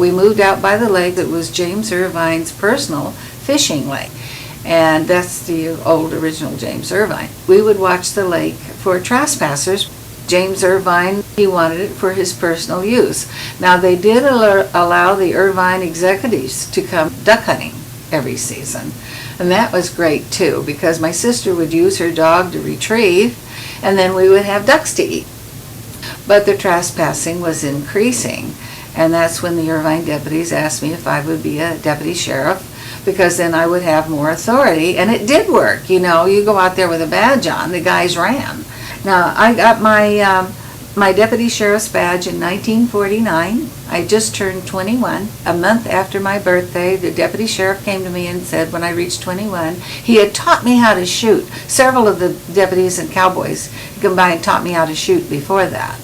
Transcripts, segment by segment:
we moved out by the lake that was James Irvine's personal fishing lake. And that's the old original James Irvine. We would watch the lake for trespassers. James Irvine, he wanted it for his personal use. Now they did allow the Irvine executives to come duck hunting every season. And that was great too, because my sister would use her dog to retrieve, and then we would have ducks to eat. But the trespassing was increasing, and that's when the Irvine deputies asked me if I would be a deputy sheriff, because then I would have more authority, and it did work. You know, you go out there with a badge on, the guys ran. Now, I got my deputy sheriff's badge in 1949. I just turned 21. A month after my birthday, the deputy sheriff came to me and said when I reached 21, he had taught me how to shoot. Several of the deputies and cowboys combined taught me how to shoot before that.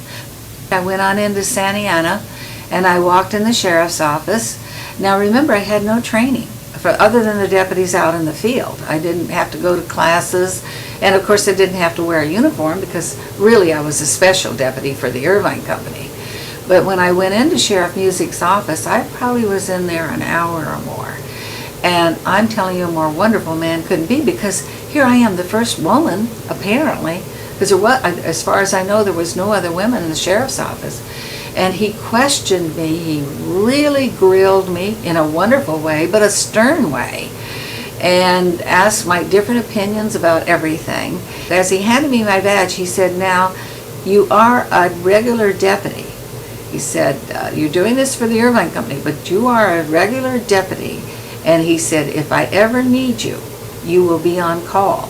I went on into Santa Ana, and I walked in the sheriff's office. Now remember, I had no training other than the deputies out in the field. I didn't have to go to classes, and of course I didn't have to wear a uniform because really I was a special deputy for the Irvine Company. But when I went into Sheriff Music's office, I probably was in there an hour or more. And I'm telling you, a more wonderful man couldn't be, because here I am, the first woman, apparently, because as far as I know, there was no other women in the sheriff's office. And he questioned me, he really grilled me in a wonderful way, but a stern way, and asked my different opinions about everything. As he handed me my badge, he said, "Now, you are a regular deputy." He said, "You're doing this for the Irvine Company, but you are a regular deputy." And he said, "If I ever need you, you will be on call."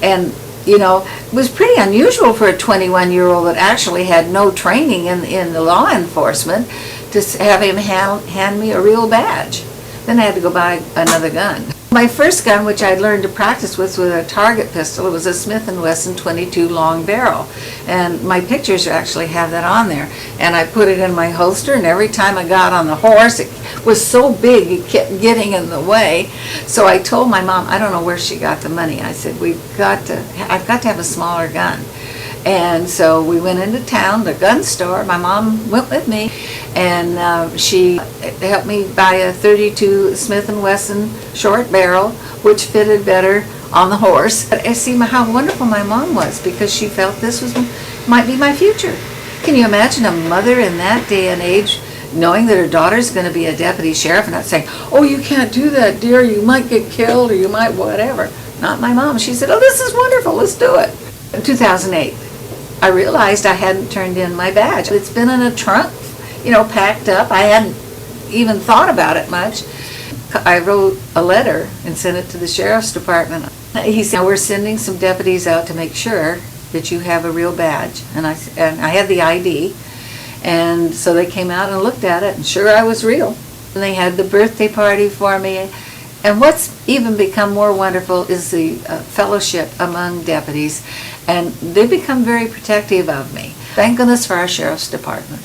And you know, it was pretty unusual for a 21-year-old that actually had no training in the law enforcement to have him hand me a real badge. Then I had to go buy another gun. My first gun, which I learned to practice with, was a target pistol. It was a Smith & Wesson .22 long barrel. And my pictures actually have that on there. And I put it in my holster, and every time I got on the horse, it was so big it kept getting in the way. So I told my mom, I don't know where she got the money. I said, I've got to have a smaller gun. And so we went into town, the gun store. My mom went with me, and she helped me buy a .32 Smith & Wesson short barrel, which fitted better on the horse. I see how wonderful my mom was, because she felt this might be my future. Can you imagine a mother in that day and age knowing that her daughter's going to be a deputy sheriff and not saying, "Oh, you can't do that, dear, you might get killed, or you might whatever"? Not my mom. She said, "Oh, this is wonderful, let's do it." In 2008, I realized I hadn't turned in my badge. It's been in a trunk, you know, packed up. I hadn't even thought about it much. I wrote a letter and sent it to the sheriff's department. He said, "We're sending some deputies out to make sure that you have a real badge." And I had the ID. And so they came out and looked at it, and sure, I was real. And they had the birthday party for me. And what's even become more wonderful is the fellowship among deputies, and they've become very protective of me. Thank goodness for our sheriff's department.